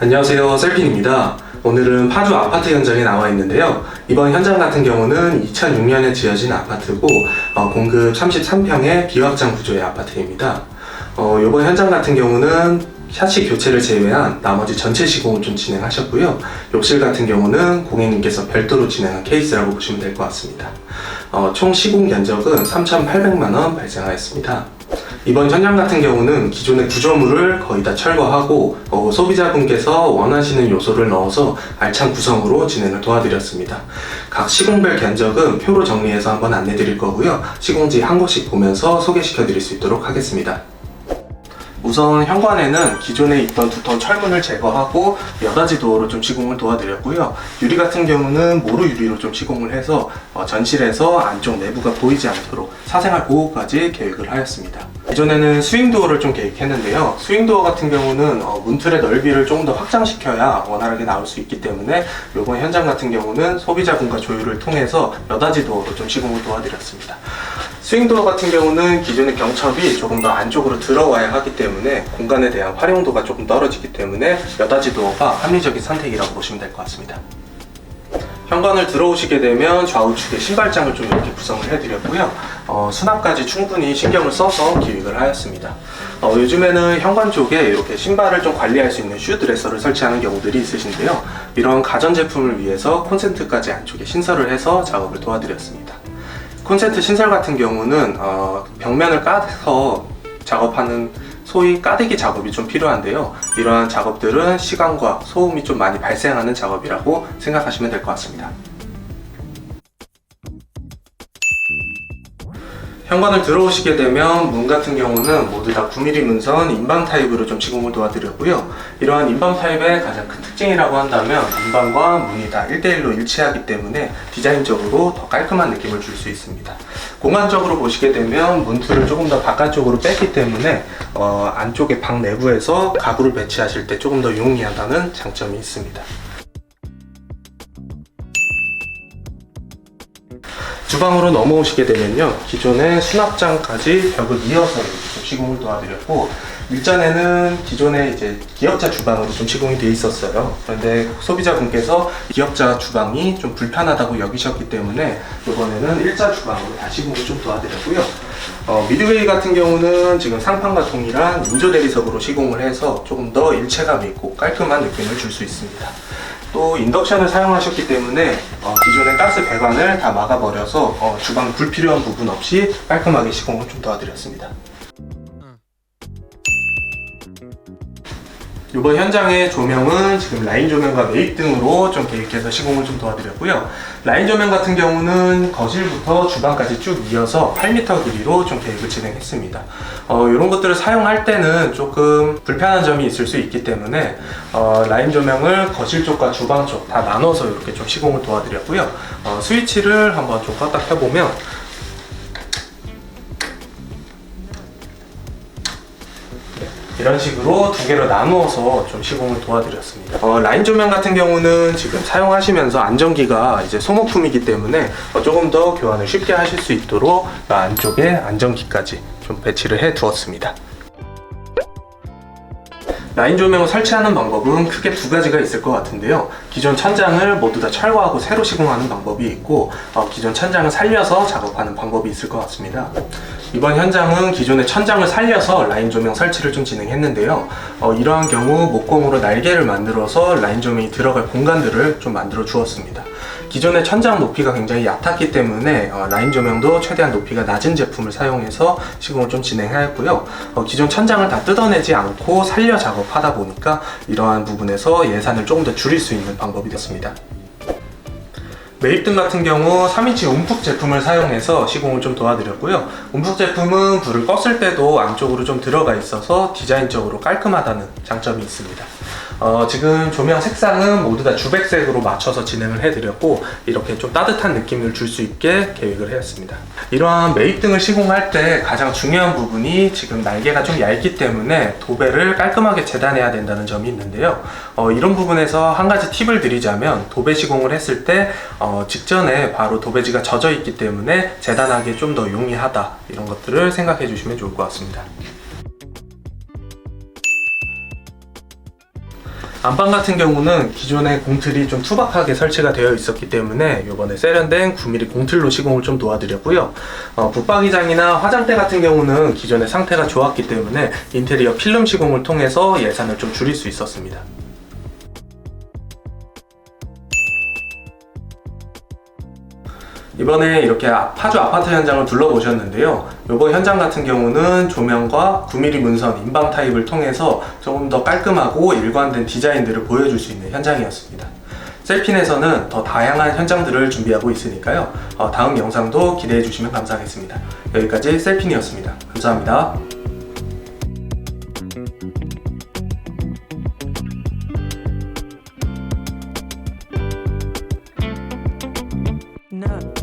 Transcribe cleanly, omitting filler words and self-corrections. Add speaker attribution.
Speaker 1: 안녕하세요, 셀핀입니다. 오늘은 파주 아파트 현장에 나와 있는데요. 이번 현장 같은 경우는 2006년에 지어진 아파트고 공급 33평의 비확장 구조의 아파트입니다. 이번 현장 같은 경우는 샤시 교체를 제외한 나머지 전체 시공을 좀 진행하셨고요. 욕실 같은 경우는 고객님께서 별도로 진행한 케이스라고 보시면 될 것 같습니다. 총 시공 견적은 3,800만 원 발생하였습니다. 이번 현장 같은 경우는 기존의 구조물을 거의 다 철거하고 소비자분께서 원하시는 요소를 넣어서 알찬 구성으로 진행을 도와드렸습니다. 각 시공별 견적은 표로 정리해서 한번 안내 드릴 거고요. 시공지 한 곳씩 보면서 소개시켜 드릴 수 있도록 하겠습니다. 우선 현관에는 기존에 있던 두터운 철문을 제거하고 여닫이 도어로 좀 시공을 도와드렸고요. 유리 같은 경우는 모루 유리로 좀 시공을 해서 전실에서 안쪽 내부가 보이지 않도록 사생활 보호까지 계획을 하였습니다. 기존에는 스윙도어를 좀 계획했는데요. 스윙도어 같은 경우는 문틀의 넓이를 조금 더 확장시켜야 원활하게 나올 수 있기 때문에 이번 현장 같은 경우는 소비자분과 조율을 통해서 여닫이 도어로 좀 시공을 도와드렸습니다. 스윙도어 같은 경우는 기존의 경첩이 조금 더 안쪽으로 들어와야 하기 때문에 공간에 대한 활용도가 조금 떨어지기 때문에 여닫이 도어가 합리적인 선택이라고 보시면 될 것 같습니다. 현관을 들어오시게 되면 좌우측에 신발장을 좀 이렇게 구성을 해드렸고요. 수납까지 충분히 신경을 써서 기획을 하였습니다. 요즘에는 현관 쪽에 이렇게 신발을 좀 관리할 수 있는 슈드레서를 설치하는 경우들이 있으신데요. 이런 가전제품을 위해서 콘센트까지 안쪽에 신설을 해서 작업을 도와드렸습니다. 콘센트 신설 같은 경우는 벽면을 까서 작업하는 소위 까대기 작업이 좀 필요한데요. 이러한 작업들은 시간과 소음이 좀 많이 발생하는 작업이라고 생각하시면 될 것 같습니다. 현관을 들어오시게 되면 문 같은 경우는 모두 다 9mm 문선 인방 타입으로 좀 시공을 도와드렸고요. 이러한 인방 타입의 가장 큰 특징이라고 한다면 인방과 문이 다 1대1로 일치하기 때문에 디자인적으로 더 깔끔한 느낌을 줄 수 있습니다. 공간적으로 보시게 되면 문틀을 조금 더 바깥쪽으로 뺐기 때문에 안쪽에 방 내부에서 가구를 배치하실 때 조금 더 용이하다는 장점이 있습니다. 주방으로 넘어오시게 되면요, 기존의 수납장까지 벽을 이어서 이렇게 좀 시공을 도와드렸고, 일전에는 기존에 이제 기역자 주방으로 좀 시공이 되어 있었어요. 그런데 소비자분께서 기역자 주방이 좀 불편하다고 여기셨기 때문에 이번에는 일자 주방으로 다시 시공을 좀 도와드렸고요. 미드웨이 같은 경우는 지금 상판과 동일한 인조 대리석으로 시공을 해서 조금 더 일체감 있고 깔끔한 느낌을 줄 수 있습니다. 또 인덕션을 사용하셨기 때문에 기존의 가스 배관을 다 막아버려서 주방 불필요한 부분 없이 깔끔하게 시공을 좀 도와드렸습니다. 이번 현장의 조명은 지금 라인 조명과 매입 등으로 좀 계획해서 시공을 좀 도와드렸고요. 라인 조명 같은 경우는 거실부터 주방까지 쭉 이어서 8m 길이로 좀 계획을 진행했습니다. 이런 것들을 사용할 때는 조금 불편한 점이 있을 수 있기 때문에 라인 조명을 거실 쪽과 주방 쪽 다 나눠서 이렇게 좀 시공을 도와드렸고요. 스위치를 한번 좀 껐다 켜보면 이런 식으로 두 개로 나누어서 좀 시공을 도와드렸습니다. 라인 조명 같은 경우는 지금 사용하시면서 안전기가 이제 소모품이기 때문에 조금 더 교환을 쉽게 하실 수 있도록 안쪽에 안전기까지 좀 배치를 해 두었습니다. 라인 조명을 설치하는 방법은 크게 두 가지가 있을 것 같은데요. 기존 천장을 모두 다 철거하고 새로 시공하는 방법이 있고 기존 천장을 살려서 작업하는 방법이 있을 것 같습니다. 이번 현장은 기존의 천장을 살려서 라인 조명 설치를 좀 진행했는데요. 이러한 경우 목공으로 날개를 만들어서 라인 조명이 들어갈 공간들을 좀 만들어 주었습니다. 기존의 천장 높이가 굉장히 얕았기 때문에 라인 조명도 최대한 높이가 낮은 제품을 사용해서 시공을 좀 진행하였고요. 기존 천장을 다 뜯어내지 않고 살려 작업하다 보니까 이러한 부분에서 예산을 조금 더 줄일 수 있는 방법이 됐습니다. 매입등 같은 경우 3인치 움푹 제품을 사용해서 시공을 좀 도와드렸고요. 움푹 제품은 불을 껐을 때도 안쪽으로 좀 들어가 있어서 디자인적으로 깔끔하다는 장점이 있습니다. 지금 조명 색상은 모두 다 주백색으로 맞춰서 진행을 해드렸고 이렇게 좀 따뜻한 느낌을 줄 수 있게 계획을 했습니다. 이러한 매입등을 시공할 때 가장 중요한 부분이 지금 날개가 좀 얇기 때문에 도배를 깔끔하게 재단해야 된다는 점이 있는데요. 이런 부분에서 한 가지 팁을 드리자면 도배 시공을 했을 때 직전에 바로 도배지가 젖어 있기 때문에 재단하기 좀 더 용이하다, 이런 것들을 생각해 주시면 좋을 것 같습니다. 안방 같은 경우는 기존의 공틀이 좀 투박하게 설치가 되어 있었기 때문에 이번에 세련된 9mm 공틀로 시공을 좀 도와드렸고요. 붙박이장이나 화장대 같은 경우는 기존의 상태가 좋았기 때문에 인테리어 필름 시공을 통해서 예산을 좀 줄일 수 있었습니다. 이번에 이렇게 파주 아파트 현장을 둘러보셨는데요. 이번 현장 같은 경우는 조명과 9mm 문선 인방 타입을 통해서 조금 더 깔끔하고 일관된 디자인들을 보여줄 수 있는 현장이었습니다. 셀핀에서는 더 다양한 현장들을 준비하고 있으니까요. 다음 영상도 기대해 주시면 감사하겠습니다. 여기까지 셀핀이었습니다. 감사합니다.
Speaker 2: No.